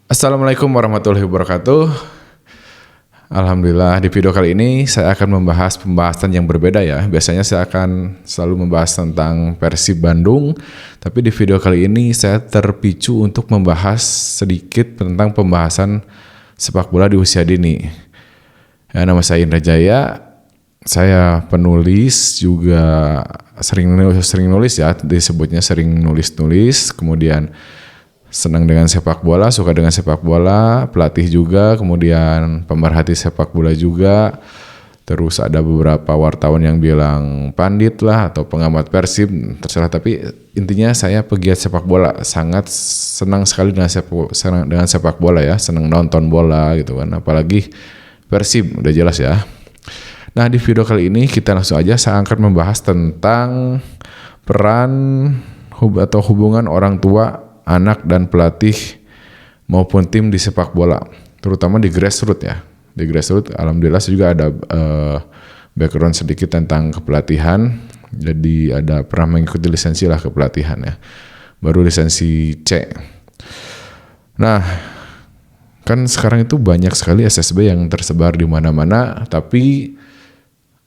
Assalamualaikum warahmatullahi wabarakatuh. Alhamdulillah di video kali ini saya akan membahas pembahasan yang berbeda ya. Biasanya saya akan selalu membahas tentang Persib Bandung, tapi di video kali ini saya terpicu untuk membahas sedikit tentang pembahasan sepak bola di usia dini. Ya, nama saya Indra Jaya, saya penulis juga sering nulis ya, disebutnya sering nulis, kemudian senang dengan sepak bola, suka dengan sepak bola, pelatih juga, kemudian pemerhati sepak bola juga. Terus ada beberapa wartawan yang bilang pandit lah atau pengamat Persib, terserah, tapi intinya saya pegiat sepak bola, sangat senang sekali dengan sepak bola ya, senang nonton bola gitu kan, apalagi Persib, udah jelas ya. Nah, di video kali ini kita langsung aja, saya akan membahas tentang peran atau hubungan orang tua, anak dan pelatih maupun tim di sepak bola, terutama di grassroots ya. Di grassroots alhamdulillah saya juga ada background sedikit tentang kepelatihan. Jadi ada pernah mengikuti lisensi lah kepelatihan ya. Baru lisensi C. Nah, kan sekarang itu banyak sekali SSB yang tersebar di mana-mana, tapi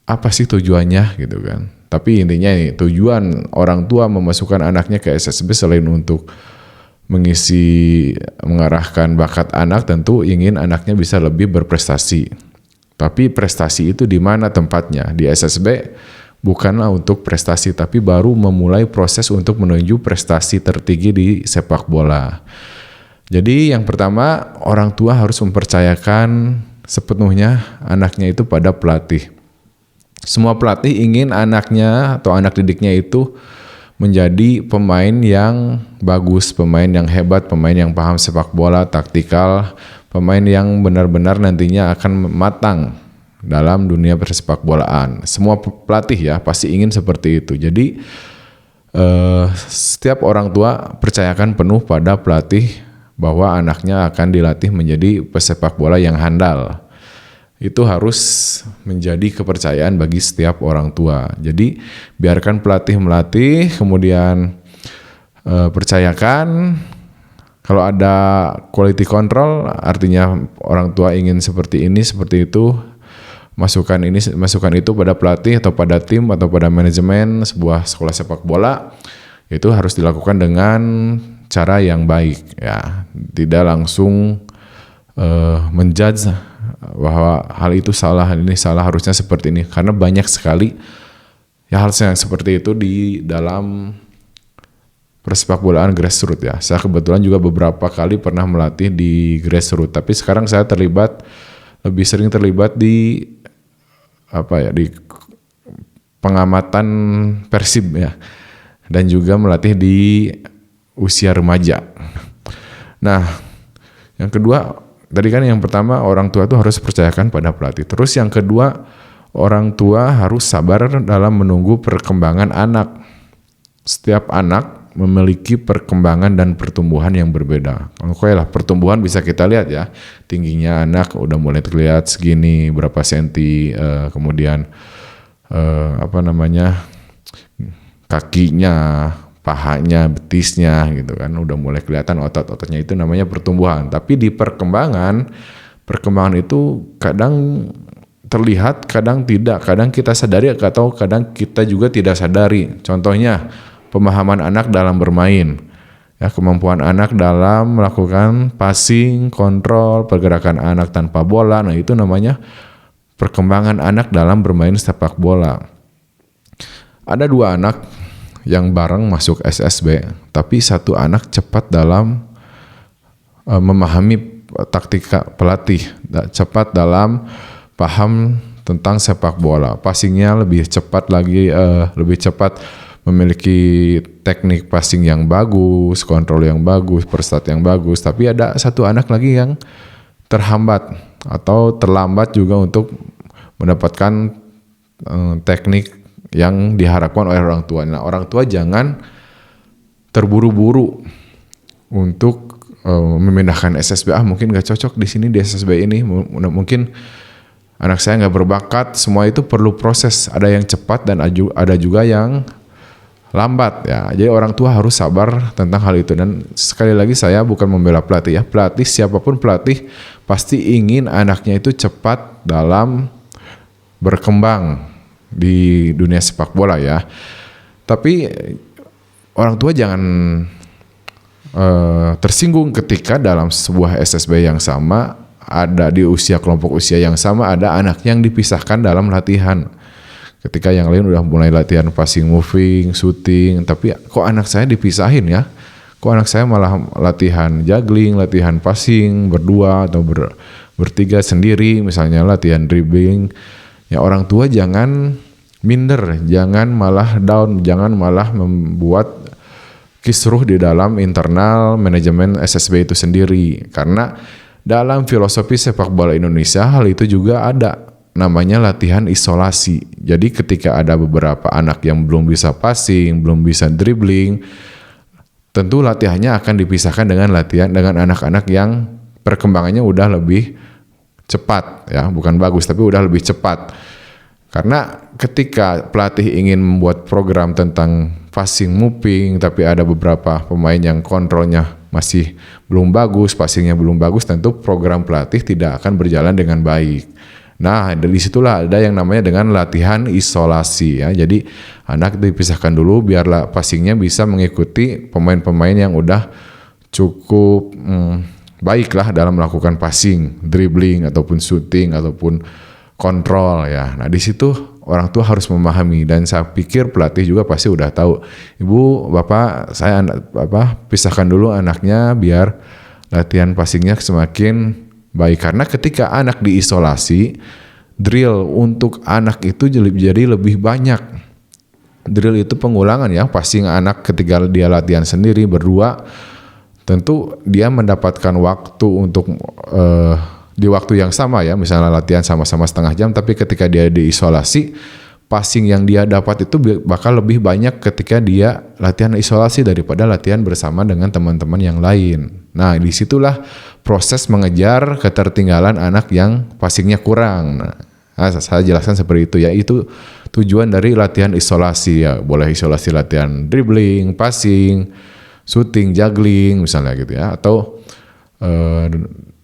apa sih tujuannya gitu kan? Tapi intinya nih, tujuan orang tua memasukkan anaknya ke SSB selain untuk mengarahkan bakat anak, tentu ingin anaknya bisa lebih berprestasi. Tapi prestasi itu di mana tempatnya? Di SSB bukanlah untuk prestasi, tapi baru memulai proses untuk menuju prestasi tertinggi di sepak bola. Jadi yang pertama, orang tua harus mempercayakan sepenuhnya anaknya itu pada pelatih. Semua pelatih ingin anaknya atau anak didiknya itu menjadi pemain yang bagus, pemain yang hebat, pemain yang paham sepak bola, taktikal, pemain yang benar-benar nantinya akan matang dalam dunia persepak bolaan. Semua pelatih ya pasti ingin seperti itu. Jadi setiap orang tua percayakan penuh pada pelatih bahwa anaknya akan dilatih menjadi pesepak bola yang handal. Itu harus menjadi kepercayaan bagi setiap orang tua. Jadi biarkan pelatih melatih, kemudian percayakan. Kalau ada quality control, artinya orang tua ingin seperti ini, seperti itu, masukkan itu pada pelatih atau pada tim atau pada manajemen sebuah sekolah sepak bola, itu harus dilakukan dengan cara yang baik ya, tidak langsung menjudge bahwa hal itu salah, ini salah, harusnya seperti ini, karena banyak sekali ya hal yang seperti itu di dalam persepak bolaan grassroots ya. Saya kebetulan juga beberapa kali pernah melatih di grassroots, tapi sekarang saya lebih sering terlibat di di pengamatan Persib ya, dan juga melatih di usia remaja. Nah, yang kedua, tadi kan yang pertama orang tua itu harus percayakan pada pelatih. Terus yang kedua, orang tua harus sabar dalam menunggu perkembangan anak. Setiap anak memiliki perkembangan dan pertumbuhan yang berbeda. Oke lah, pertumbuhan bisa kita lihat ya. Tingginya anak udah mulai terlihat segini, berapa senti, kemudian kakinya, pahanya, betisnya gitu kan, udah mulai kelihatan otot-ototnya, itu namanya pertumbuhan. Tapi di perkembangan itu kadang terlihat, kadang tidak, kadang kita sadari atau kadang kita juga tidak sadari. Contohnya pemahaman anak dalam bermain ya, kemampuan anak dalam melakukan passing, kontrol, pergerakan anak tanpa bola. Nah, itu namanya perkembangan anak dalam bermain sepak bola. Ada dua anak yang bareng masuk SSB, tapi satu anak cepat dalam memahami taktika pelatih, cepat dalam paham tentang sepak bola, passingnya lebih cepat lagi, lebih cepat, memiliki teknik passing yang bagus, kontrol yang bagus, perstat yang bagus. Tapi ada satu anak lagi yang terhambat atau terlambat juga untuk mendapatkan teknik yang diharapkan oleh orang tua. Nah, orang tua jangan terburu-buru untuk memindahkan SSB. Mungkin gak cocok di sini di SSB ini. Mungkin anak saya gak berbakat. Semua itu perlu proses. Ada yang cepat dan ada juga yang lambat ya. Jadi orang tua harus sabar tentang hal itu. Dan sekali lagi saya bukan membela pelatih ya. Pelatih, siapapun pelatih pasti ingin anaknya itu cepat dalam berkembang di dunia sepak bola ya. Tapi orang tua jangan tersinggung ketika dalam sebuah SSB yang sama, ada di kelompok usia yang sama, ada anak yang dipisahkan dalam latihan. Ketika yang lain udah mulai latihan passing, moving, shooting, tapi kok anak saya dipisahin ya? Kok anak saya malah latihan juggling, latihan passing berdua atau bertiga sendiri, misalnya latihan dribbling. Ya orang tua jangan minder, jangan malah down, jangan malah membuat kisruh di dalam internal manajemen SSB itu sendiri. Karena dalam filosofi sepak bola Indonesia hal itu juga ada. Namanya latihan isolasi. Jadi ketika ada beberapa anak yang belum bisa passing, belum bisa dribbling, tentu latihannya akan dipisahkan dengan anak-anak yang perkembangannya udah lebih cepat ya, bukan bagus tapi udah lebih cepat. Karena ketika pelatih ingin membuat program tentang passing, moving, tapi ada beberapa pemain yang kontrolnya masih belum bagus, passingnya belum bagus, tentu program pelatih tidak akan berjalan dengan baik. Nah, dari situlah ada yang namanya dengan latihan isolasi ya. Jadi anak dipisahkan dulu biar passingnya bisa mengikuti pemain-pemain yang udah cukup baiklah dalam melakukan passing, dribbling ataupun shooting ataupun kontrol ya. Nah, di situ orang tua harus memahami, dan saya pikir pelatih juga pasti udah tahu. Ibu, Bapak, saya pisahkan dulu anaknya biar latihan passingnya semakin baik, karena ketika anak diisolasi, drill untuk anak itu jadi lebih banyak. Drill itu pengulangan ya, passing anak ketika dia latihan sendiri berdua, tentu dia mendapatkan waktu untuk di waktu yang sama ya, misalnya latihan sama-sama setengah jam, tapi ketika dia diisolasi, passing yang dia dapat itu bakal lebih banyak ketika dia latihan isolasi daripada latihan bersama dengan teman-teman yang lain. Nah, disitulah proses mengejar ketertinggalan anak yang passingnya kurang. Nah, saya jelaskan seperti itu ya. Itu tujuan dari latihan isolasi ya. Boleh isolasi latihan dribbling, passing, shooting, juggling misalnya gitu ya. Atau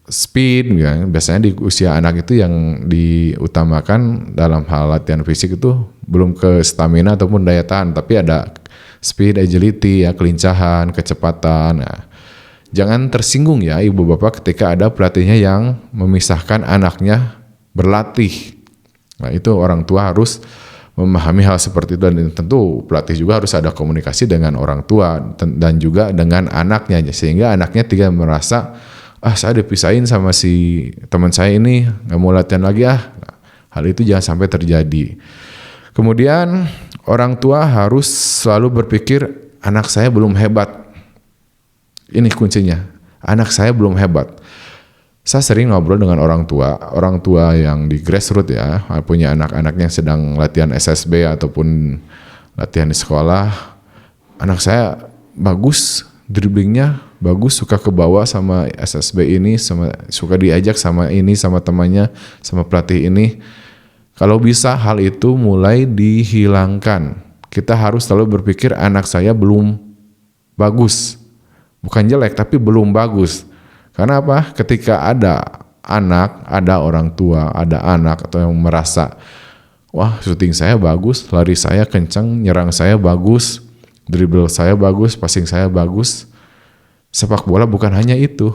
speed ya. Biasanya di usia anak itu yang diutamakan dalam hal latihan fisik itu belum ke stamina ataupun daya tahan, tapi ada speed, agility ya, kelincahan, kecepatan ya. Jangan tersinggung ya ibu bapak ketika ada pelatihnya yang memisahkan anaknya berlatih. Nah, itu orang tua harus memahami hal seperti itu, dan tentu pelatih juga harus ada komunikasi dengan orang tua dan juga dengan anaknya, sehingga anaknya tidak merasa saya dipisahin sama si teman saya ini, nggak mau latihan lagi Nah, hal itu jangan sampai terjadi. Kemudian orang tua harus selalu berpikir anak saya belum hebat. Ini kuncinya, anak saya belum hebat. Saya sering ngobrol dengan orang tua yang di grassroots ya, punya anak-anak yang sedang latihan SSB ataupun latihan di sekolah. Anak saya bagus, dribblingnya bagus, suka ke bawah sama SSB ini, suka diajak sama ini, sama temannya, sama pelatih ini. Kalau bisa hal itu mulai dihilangkan. Kita harus selalu berpikir anak saya belum bagus. Bukan jelek, tapi belum bagus. Karena apa? Ketika ada anak, ada orang tua, ada anak atau yang merasa, wah shooting saya bagus, lari saya kencang, nyerang saya bagus, dribble saya bagus, passing saya bagus. Sepak bola bukan hanya itu.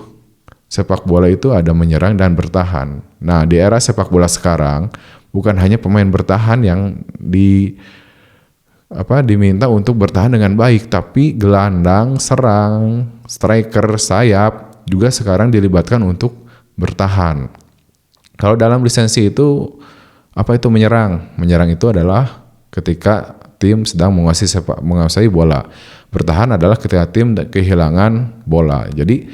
Sepak bola itu ada menyerang dan bertahan. Nah, di era sepak bola sekarang, bukan hanya pemain bertahan yang diminta untuk bertahan dengan baik, tapi gelandang, serang, striker, sayap juga sekarang dilibatkan untuk bertahan. Kalau dalam lisensi itu apa itu menyerang? Menyerang itu adalah ketika tim sedang menguasai bola. Bertahan adalah ketika tim kehilangan bola. Jadi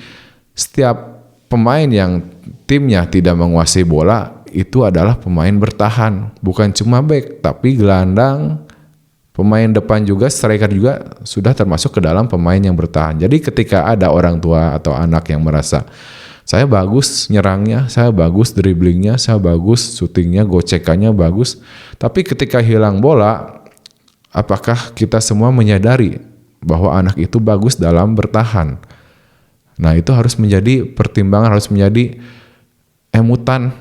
setiap pemain yang timnya tidak menguasai bola itu adalah pemain bertahan, bukan cuma back, tapi gelandang, pemain depan juga, striker juga sudah termasuk ke dalam pemain yang bertahan. Jadi ketika ada orang tua atau anak yang merasa saya bagus nyerangnya, saya bagus dribblingnya, saya bagus shootingnya, gocekannya bagus, tapi ketika hilang bola apakah kita semua menyadari bahwa anak itu bagus dalam bertahan? Nah, itu harus menjadi pertimbangan, harus menjadi emutan,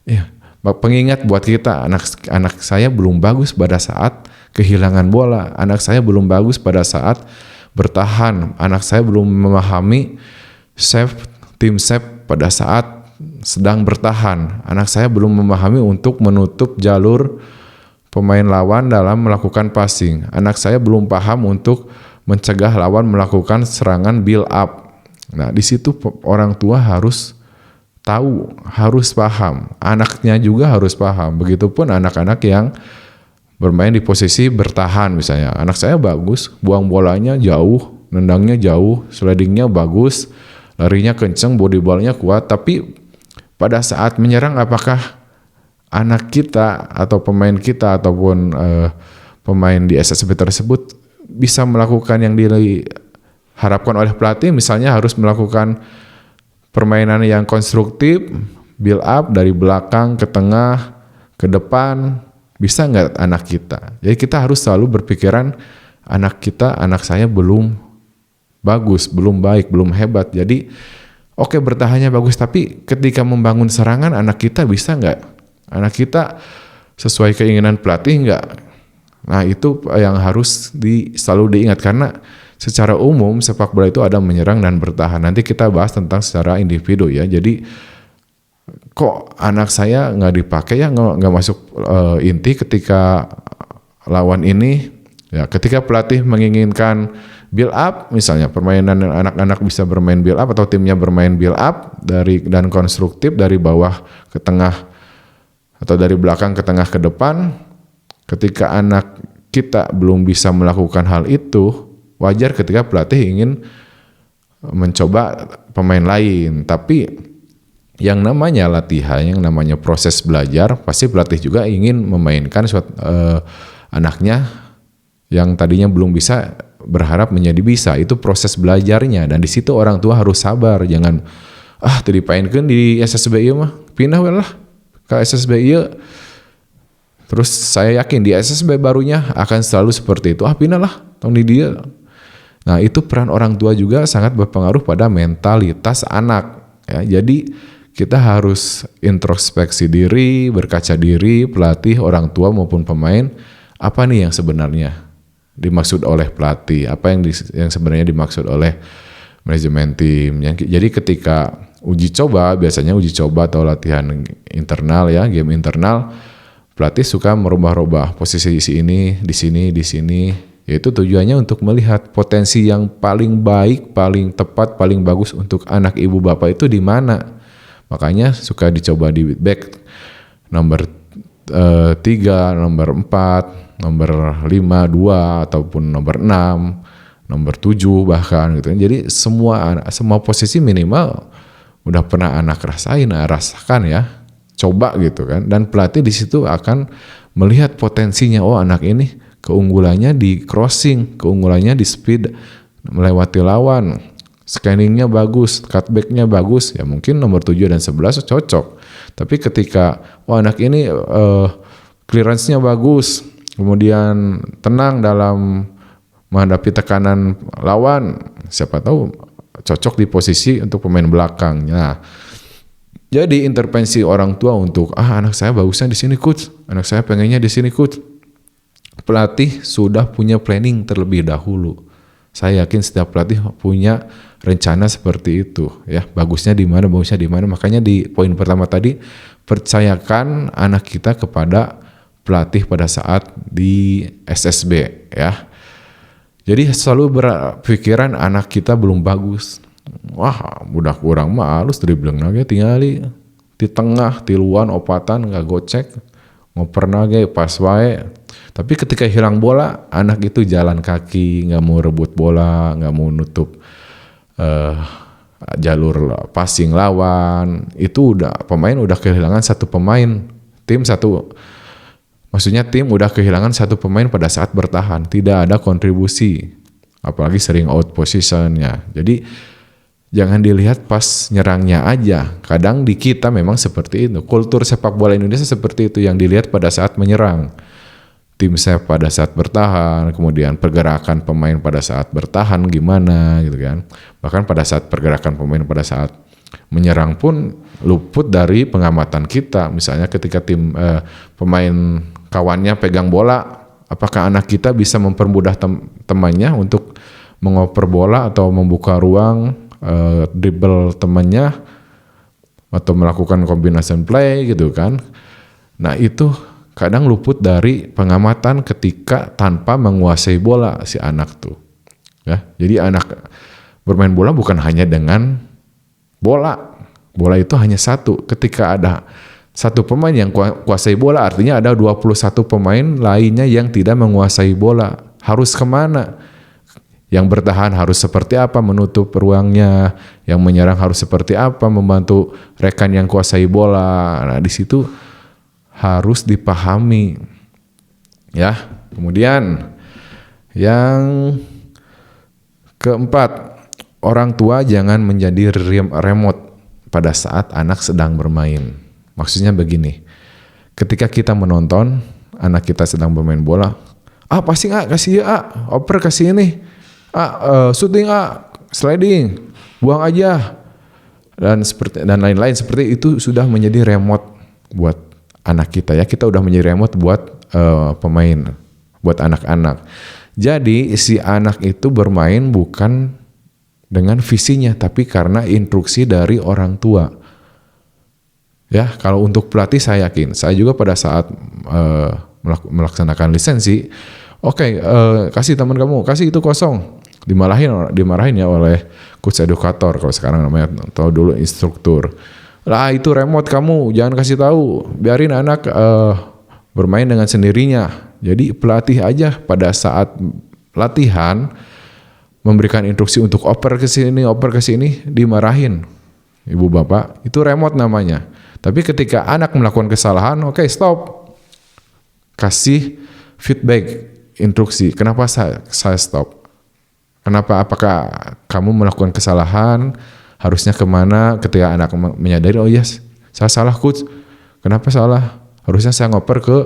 ya, pengingat buat kita. Anak saya belum bagus pada saat kehilangan bola, anak saya belum bagus pada saat bertahan, anak saya belum memahami tim save pada saat sedang bertahan, anak saya belum memahami untuk menutup jalur pemain lawan dalam melakukan passing, anak saya belum paham untuk mencegah lawan melakukan serangan build up. Nah, di situ orang tua harus tahu, harus paham. Anaknya juga harus paham. Begitupun anak-anak yang bermain di posisi bertahan misalnya. Anak saya bagus, buang bolanya jauh, nendangnya jauh, slidingnya bagus, larinya kenceng, body ballnya kuat. Tapi pada saat menyerang, apakah anak kita atau pemain kita ataupun pemain di SSB tersebut bisa melakukan yang diharapkan oleh pelatih, misalnya harus melakukan permainan yang konstruktif, build up dari belakang ke tengah, ke depan, bisa nggak anak kita? Jadi kita harus selalu berpikiran anak saya belum bagus, belum baik, belum hebat. Jadi oke, bertahannya bagus, tapi ketika membangun serangan anak kita bisa nggak? Anak kita sesuai keinginan pelatih nggak? Nah, itu yang harus selalu diingat, karena secara umum sepak bola itu ada menyerang dan bertahan. Nanti kita bahas tentang secara individu ya. Jadi kok anak saya nggak dipakai ya, nggak masuk inti ketika lawan ini ya. Ketika pelatih menginginkan build up, misalnya permainan anak-anak bisa bermain build up atau timnya bermain build up dan konstruktif dari bawah ke tengah atau dari belakang ke tengah ke depan. Ketika anak kita belum bisa melakukan hal itu, wajar ketika pelatih ingin mencoba pemain lain. Tapi yang namanya latihan, yang namanya proses belajar, pasti pelatih juga ingin memainkan anaknya yang tadinya belum bisa, berharap menjadi bisa. Itu proses belajarnya, dan di situ orang tua harus sabar. Jangan tadi painkeun di SSB ieu mah pindah we lah ke SSB ieu. Terus saya yakin di SSB barunya akan selalu seperti itu. Pindah lah, tong di dia. Nah, itu peran orang tua juga sangat berpengaruh pada mentalitas anak. Ya, jadi kita harus introspeksi diri, berkaca diri, pelatih, orang tua maupun pemain. Apa nih yang sebenarnya dimaksud oleh pelatih? Apa yang sebenarnya dimaksud oleh manajemen tim? Jadi ketika uji coba, biasanya uji coba atau latihan internal ya, game internal, pelatih suka merubah-rubah posisi di sini, yaitu tujuannya untuk melihat potensi yang paling baik, paling tepat, paling bagus untuk anak ibu bapak itu di mana. Makanya suka dicoba di back nomor 3, nomor 4, nomor 5, 2 ataupun nomor 6, nomor 7 bahkan gitu. Jadi semua posisi minimal udah pernah anak rasakan ya. Coba gitu kan, dan pelatih di situ akan melihat potensinya. Anak ini keunggulannya di crossing, keunggulannya di speed melewati lawan, scanningnya bagus, cutbacknya bagus, ya mungkin nomor 7 dan 11 cocok. Tapi ketika anak ini clearance-nya bagus, kemudian tenang dalam menghadapi tekanan lawan, siapa tahu cocok di posisi untuk pemain belakang. Nah, jadi intervensi orang tua untuk anak saya bagusnya di sini coach, anak saya pengennya di sini coach. Pelatih sudah punya planning terlebih dahulu. Saya yakin setiap pelatih punya rencana seperti itu ya. Bagusnya di mana, Makanya di poin pertama tadi, percayakan anak kita kepada pelatih pada saat di SSB ya. Jadi selalu berpikiran anak kita belum bagus. Budak kurang mah halus dribbling nage tingali di tengah, tiluan opatan nggak gocek, ngoper nage pas wae. Tapi ketika hilang bola, anak itu jalan kaki, nggak mau rebut bola, nggak mau nutup jalur passing lawan. Itu pemain udah kehilangan satu pemain, tim udah kehilangan satu pemain pada saat bertahan, tidak ada kontribusi, apalagi sering out positionnya. Jadi jangan dilihat pas nyerangnya aja. Kadang di kita memang seperti itu. Kultur sepak bola Indonesia seperti itu, yang dilihat pada saat menyerang. tim saya pada saat bertahan, kemudian pergerakan pemain pada saat bertahan gimana gitu kan. Bahkan pada saat pergerakan pemain pada saat menyerang pun luput dari pengamatan kita. Misalnya ketika pemain kawannya pegang bola, apakah anak kita bisa mempermudah temannya untuk mengoper bola atau membuka ruang, dribble temannya atau melakukan combination play gitu kan. Nah itu kadang luput dari pengamatan ketika tanpa menguasai bola si anak tuh. Ya, jadi anak bermain bola bukan hanya dengan bola. Bola itu hanya satu. Ketika ada satu pemain yang kuasai bola, artinya ada 21 pemain lainnya yang tidak menguasai bola. Harus kemana? Yang bertahan harus seperti apa, menutup ruangnya. Yang menyerang harus seperti apa, membantu rekan yang kuasai bola. Nah, di situ harus dipahami. Ya, kemudian yang keempat, orang tua jangan menjadi remote pada saat anak sedang bermain. Maksudnya begini, ketika kita menonton anak kita sedang bermain bola, pasti kasih oper kasih ini, shooting sliding, buang aja, dan lain-lain seperti itu sudah menjadi remote buat anak kita ya. Kita udah menjadi remote buat pemain, buat anak-anak. Jadi si anak itu bermain bukan dengan visinya, tapi karena instruksi dari orang tua. Ya, kalau untuk pelatih saya yakin, saya juga pada saat melaksanakan lisensi, kasih teman kamu, kasih itu kosong, dimarahin ya oleh coach edukator kalau sekarang namanya, atau dulu instruktur. Lah itu remote kamu, jangan kasih tahu, biarin anak bermain dengan sendirinya. Jadi pelatih aja pada saat latihan memberikan instruksi untuk oper ke sini, dimarahin. Ibu bapak, itu remote namanya. Tapi ketika anak melakukan kesalahan, stop. Kasih feedback, instruksi. Kenapa saya stop? Kenapa? Apakah kamu melakukan kesalahan? Harusnya kemana? Ketika anak menyadari, saya salah coach. Kenapa salah? Harusnya saya ngoper ke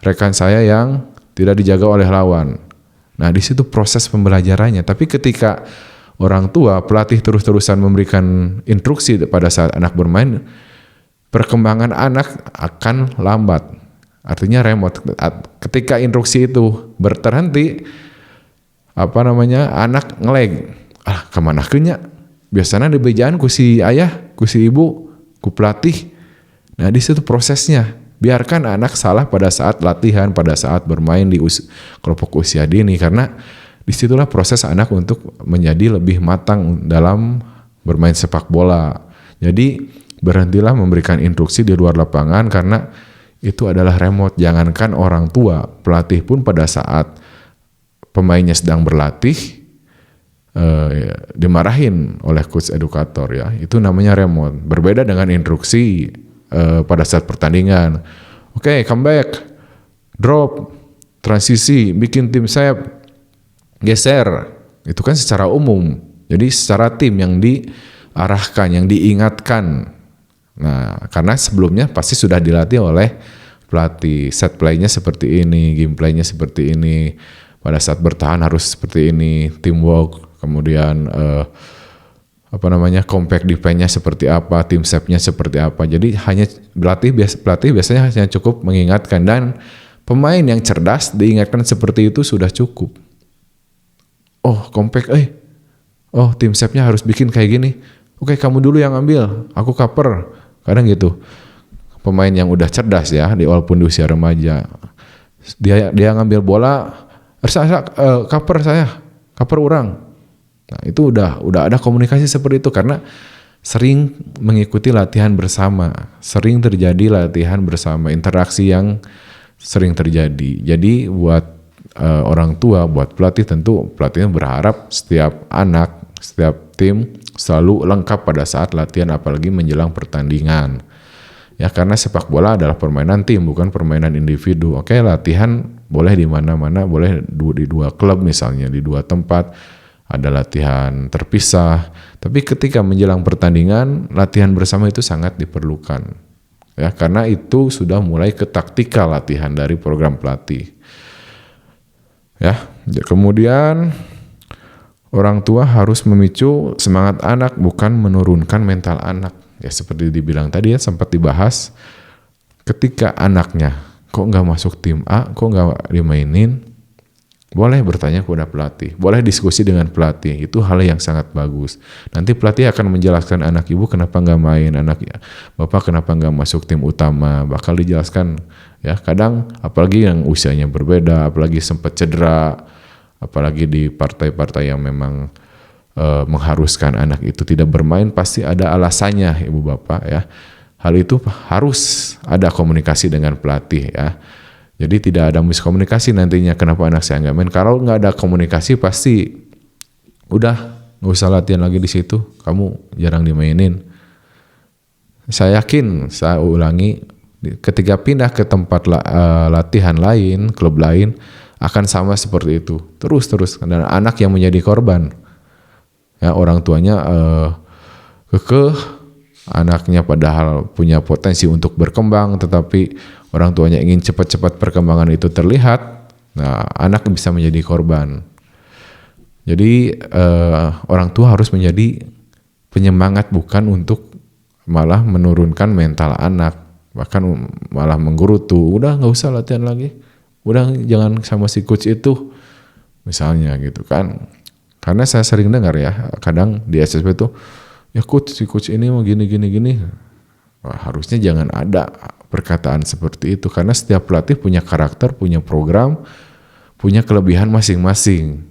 rekan saya yang tidak dijaga oleh lawan. Nah, di situ proses pembelajarannya. Tapi ketika orang tua, pelatih terus-terusan memberikan instruksi pada saat anak bermain, perkembangan anak akan lambat. Artinya remote. Ketika instruksi itu berhenti, anak ngelag. Kemana kenya? Biasanya dibejaan ku si ayah, ku si ibu, ku pelatih. Nah, di situ prosesnya. Biarkan anak salah pada saat latihan, pada saat bermain di kelompok usia dini, karena disitulah proses anak untuk menjadi lebih matang dalam bermain sepak bola. Jadi berhentilah memberikan instruksi di luar lapangan, karena itu adalah remote. Jangankan orang tua, pelatih pun pada saat pemainnya sedang berlatih dimarahin oleh coach edukator ya. Itu namanya remote. Berbeda dengan instruksi pada saat pertandingan. Come back, drop, transisi, bikin tim sayap, geser. Itu kan secara umum. Jadi secara tim yang diarahkan, yang diingatkan. Nah, karena sebelumnya pasti sudah dilatih oleh pelatih, set play-nya seperti ini, game play-nya seperti ini, pada saat bertahan harus seperti ini, teamwork, kemudian compact defense-nya seperti apa, tim shape-nya seperti apa. Jadi hanya pelatih biasanya hanya cukup mengingatkan, dan pemain yang cerdas diingatkan seperti itu sudah cukup. Compact, tim shape-nya harus bikin kayak gini. Kamu dulu yang ambil, aku cover. Kadang gitu. Pemain yang udah cerdas ya, walaupun di usia remaja, dia ngambil bola, cover orang. Nah, itu udah ada komunikasi seperti itu, karena sering mengikuti latihan bersama, sering terjadi latihan bersama, interaksi yang sering terjadi. Jadi buat orang tua, buat pelatih, tentu pelatihnya berharap setiap anak, setiap tim selalu lengkap pada saat latihan, apalagi menjelang pertandingan. Ya, karena sepak bola adalah permainan tim, bukan permainan individu. Latihan boleh di mana-mana, boleh di dua klub misalnya, di dua tempat, ada latihan terpisah. Tapi ketika menjelang pertandingan, latihan bersama itu sangat diperlukan. Ya, karena itu sudah mulai ke taktikal latihan dari program pelatih. Ya, kemudian orang tua harus memicu semangat anak, bukan menurunkan mental anak. Ya seperti dibilang tadi ya, sempat dibahas, ketika anaknya kok nggak masuk tim A, kok nggak dimainin, boleh bertanya kepada pelatih, boleh diskusi dengan pelatih, itu hal yang sangat bagus. Nanti pelatih akan menjelaskan anak ibu kenapa nggak main, anak bapak kenapa nggak masuk tim utama, bakal dijelaskan. Ya kadang apalagi yang usianya berbeda, apalagi sempat cedera, apalagi di partai-partai yang memang mengharuskan anak itu tidak bermain, pasti ada alasannya ibu bapak ya. Hal itu harus ada komunikasi dengan pelatih ya. Jadi tidak ada miskomunikasi nantinya kenapa anak saya nggak main. Kalau nggak ada komunikasi pasti udah nggak usah latihan lagi di situ, kamu jarang dimainin. Saya yakin, saya ulangi, ketika pindah ke tempat latihan lain, klub lain, akan sama seperti itu. Terus dan anak yang menjadi korban. Ya orang tuanya kekeh, anaknya padahal punya potensi untuk berkembang, tetapi orang tuanya ingin cepat-cepat perkembangan itu terlihat. Nah, anak bisa menjadi korban. Jadi orang tua harus menjadi penyemangat, bukan untuk malah menurunkan mental anak, bahkan malah menggerutu. Udah nggak usah latihan lagi, udah jangan sama si coach itu, misalnya gitu kan. Karena saya sering dengar ya, kadang di SSB itu, ya coach, si coach ini mau gini. Wah, harusnya jangan ada perkataan seperti itu, karena setiap pelatih punya karakter, punya program, punya kelebihan masing-masing.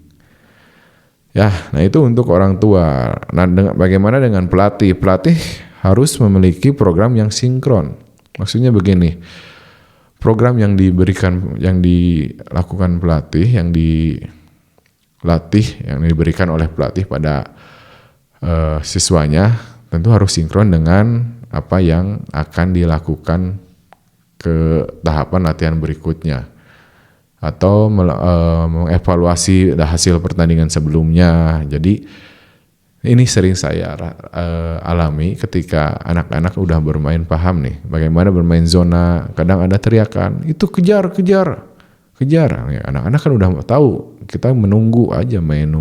Ya, nah itu untuk orang tua. Nah, bagaimana dengan pelatih? Pelatih harus memiliki program yang sinkron. Maksudnya begini, program yang dilakukan pelatih, yang diberikan oleh pelatih pada siswanya tentu harus sinkron dengan apa yang akan dilakukan ke tahapan latihan berikutnya, atau mengevaluasi hasil pertandingan sebelumnya. Jadi ini sering saya alami ketika anak-anak udah bermain, paham nih bagaimana bermain zona, kadang ada teriakan, itu kejar. Ya, anak-anak kan udah tahu, kita menunggu aja, main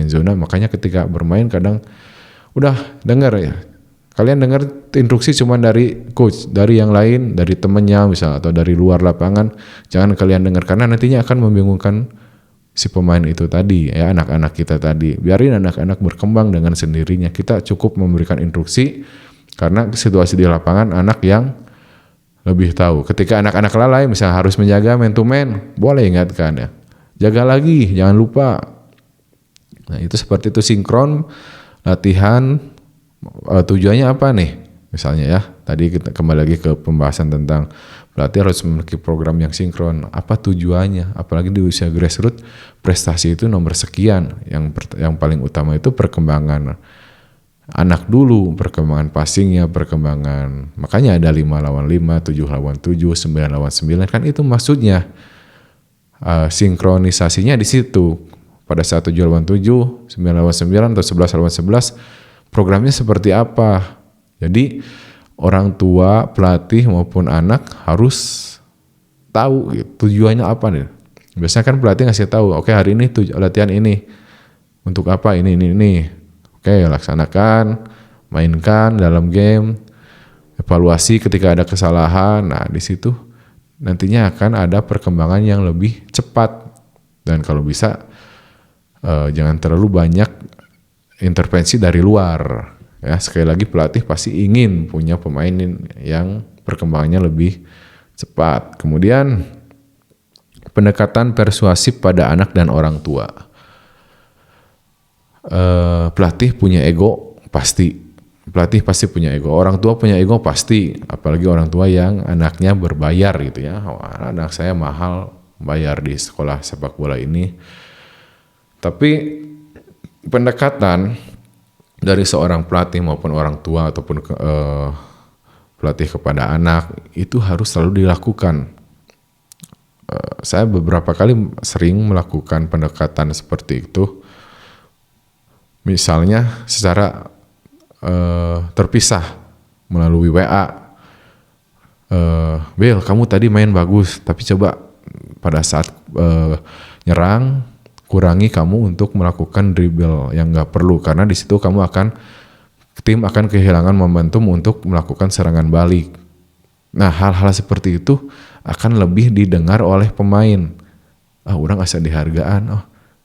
zona. Makanya ketika bermain kadang udah dengar ya, kalian dengar instruksi cuma dari coach, dari yang lain, dari temennya misal, atau dari luar lapangan, jangan kalian dengar, karena nantinya akan membingungkan si pemain itu tadi ya, anak-anak kita tadi. Biarin anak-anak berkembang dengan sendirinya, kita cukup memberikan instruksi, karena situasi di lapangan anak yang lebih tahu. Ketika anak-anak lalai misalnya harus menjaga man to man, boleh ingatkan ya, jaga lagi, jangan lupa. Nah itu seperti itu, sinkron latihan. Tujuannya apa nih misalnya ya, tadi kita kembali lagi ke pembahasan tentang pelatih harus memiliki program yang sinkron. Apa tujuannya? Apalagi di usia grassroots, prestasi itu nomor sekian. Yang paling utama itu perkembangan anak dulu, perkembangan passingnya, perkembangan, makanya ada 5 lawan 5, 7 lawan 7, 9 lawan 9, kan itu maksudnya sinkronisasinya di situ. Pada saat 7 lawan 7, 9 lawan 9, atau 11 lawan 11, programnya seperti apa. Jadi orang tua, pelatih maupun anak harus tahu tujuannya apa nih. Biasanya kan pelatih ngasih tahu, oke hari ini latihan ini untuk apa, ini. Oke, laksanakan, mainkan dalam game, evaluasi ketika ada kesalahan. Nah, di situ nantinya akan ada perkembangan yang lebih cepat. Dan kalau bisa jangan terlalu banyak intervensi dari luar. Ya, sekali lagi pelatih pasti ingin punya pemain yang perkembangannya lebih cepat. Kemudian pendekatan persuasif pada anak dan orang tua. Pelatih punya ego pasti, punya ego, orang tua punya ego pasti, apalagi orang tua yang anaknya berbayar gitu ya. Anak saya mahal bayar di sekolah sepak bola ini. Tapi pendekatan dari seorang pelatih maupun orang tua ataupun pelatih kepada anak itu harus selalu dilakukan. Saya beberapa kali sering melakukan pendekatan seperti itu. Misalnya secara terpisah melalui WA. Bel, kamu tadi main bagus, tapi coba pada saat nyerang, kurangi kamu untuk melakukan dribble yang nggak perlu, karena di situ tim akan kehilangan momentum untuk melakukan serangan balik. Nah, hal-hal seperti itu akan lebih didengar oleh pemain. Orang asa dihargaan.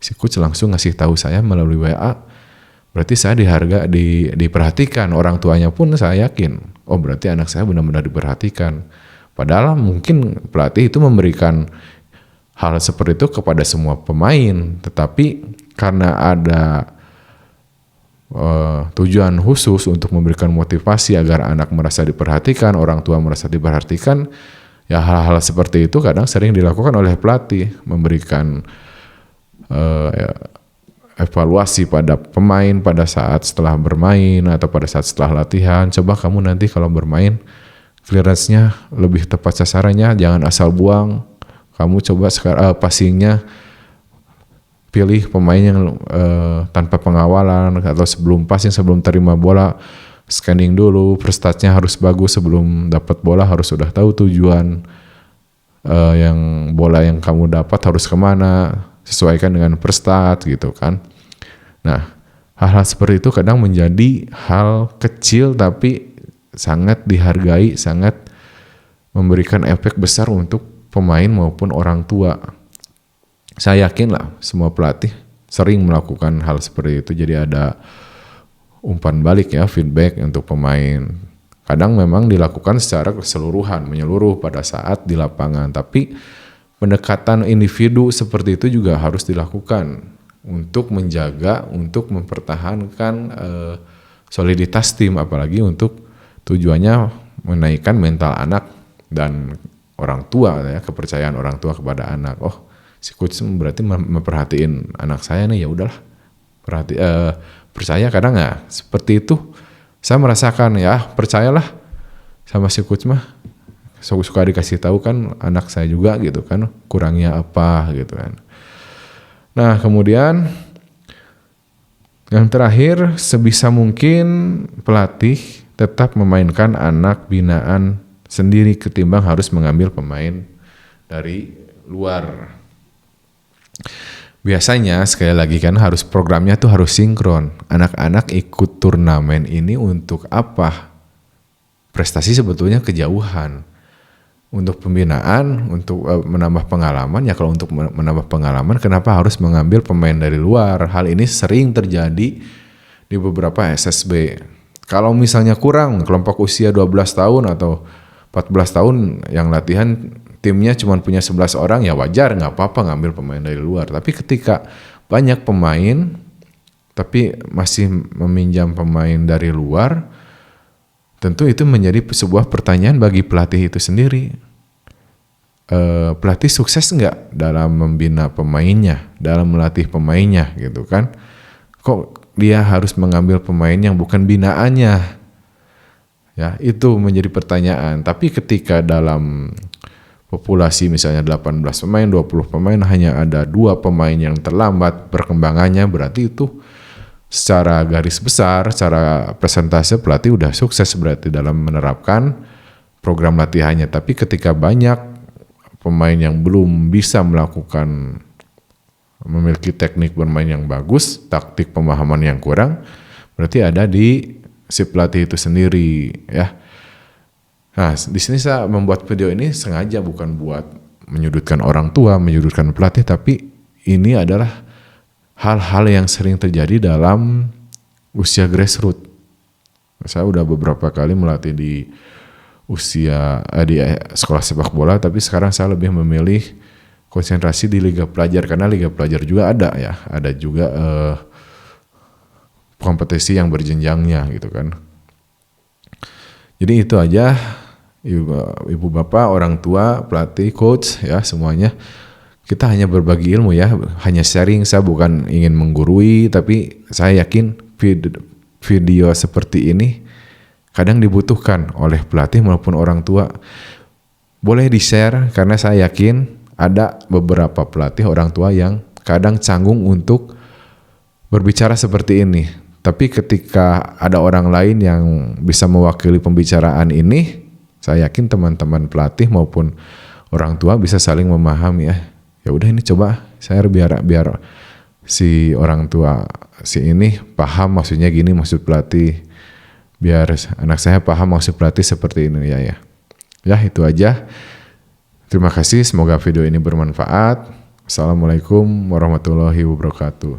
Si coach langsung ngasih tahu saya melalui WA. Berarti saya diperhatikan. Orang tuanya pun saya yakin. Berarti anak saya benar-benar diperhatikan. Padahal mungkin pelatih itu memberikan hal seperti itu kepada semua pemain. Tetapi karena ada tujuan khusus untuk memberikan motivasi agar anak merasa diperhatikan, orang tua merasa diperhatikan, ya hal-hal seperti itu kadang sering dilakukan oleh pelatih, memberikan evaluasi pada pemain pada saat setelah bermain atau pada saat setelah latihan. Coba kamu nanti kalau bermain clearance-nya lebih tepat sasarannya, jangan asal buang. Kamu coba sekarang passing-nya pilih pemain yang tanpa pengawalan, atau sebelum passing, sebelum terima bola scanning dulu, prestatnya harus bagus, sebelum dapat bola harus sudah tahu tujuan yang bola yang kamu dapat harus kemana, sesuaikan dengan prestat gitu kan. Nah, hal-hal seperti itu kadang menjadi hal kecil tapi sangat dihargai, sangat memberikan efek besar untuk pemain maupun orang tua. Saya yakin lah semua pelatih sering melakukan hal seperti itu. Jadi ada umpan balik ya, feedback untuk pemain. Kadang memang dilakukan secara keseluruhan, menyeluruh pada saat di lapangan. Tapi pendekatan individu seperti itu juga harus dilakukan untuk menjaga, untuk mempertahankan soliditas tim. Apalagi untuk tujuannya menaikkan mental anak dan orang tua ya, kepercayaan orang tua kepada anak. Si coach berarti memperhatiin anak saya nih, ya udahlah percaya. Kadang ya seperti itu saya merasakan, ya percayalah sama si coach mah, suka dikasih tahu kan anak saya juga gitu kan kurangnya apa gitu kan. Nah kemudian yang terakhir, sebisa mungkin pelatih tetap memainkan anak binaan sendiri ketimbang harus mengambil pemain dari luar. Biasanya sekali lagi kan harus programnya tuh harus sinkron. Anak-anak ikut turnamen ini untuk apa? Prestasi sebetulnya kejauhan. Untuk pembinaan, untuk menambah pengalaman. Ya kalau untuk menambah pengalaman, kenapa harus mengambil pemain dari luar? Hal ini sering terjadi di beberapa SSB. Kalau misalnya kurang kelompok usia 12 tahun atau 14 tahun yang latihan timnya cuma punya 11 orang, ya wajar, nggak apa-apa ngambil pemain dari luar. Tapi ketika banyak pemain tapi masih meminjam pemain dari luar, tentu itu menjadi sebuah pertanyaan bagi pelatih itu sendiri. Pelatih sukses nggak dalam membina pemainnya, dalam melatih pemainnya gitu kan? Kok dia harus mengambil pemain yang bukan binaannya? Ya, itu menjadi pertanyaan. Tapi ketika dalam populasi misalnya 18 pemain, 20 pemain, hanya ada 2 pemain yang terlambat perkembangannya, berarti itu secara garis besar, secara persentase pelatih udah sukses berarti dalam menerapkan program latihannya. Tapi ketika banyak pemain yang belum bisa memiliki teknik bermain yang bagus, taktik pemahaman yang kurang, berarti ada di si pelatih itu sendiri ya. Nah, di sini saya membuat video ini sengaja bukan buat menyudutkan orang tua, menyudutkan pelatih, tapi ini adalah hal-hal yang sering terjadi dalam usia grassroots. Saya udah beberapa kali melatih di sekolah sepak bola, tapi sekarang saya lebih memilih konsentrasi di liga pelajar, karena liga pelajar juga ada ya, ada juga kompetisi yang berjenjangnya gitu kan. Jadi itu aja, ibu bapak, orang tua, pelatih, coach ya, semuanya kita hanya berbagi ilmu ya, hanya sharing. Saya bukan ingin menggurui, tapi saya yakin video seperti ini kadang dibutuhkan oleh pelatih maupun orang tua. Boleh di-share, karena saya yakin ada beberapa pelatih orang tua yang kadang canggung untuk berbicara seperti ini. Tapi ketika ada orang lain yang bisa mewakili pembicaraan ini, saya yakin teman-teman pelatih maupun orang tua bisa saling memahami ya. Ya udah ini coba saya biar si orang tua si ini paham maksudnya gini maksud pelatih. Biar anak saya paham maksud pelatih seperti ini ya. Ya itu aja. Terima kasih, semoga video ini bermanfaat. Assalamualaikum warahmatullahi wabarakatuh.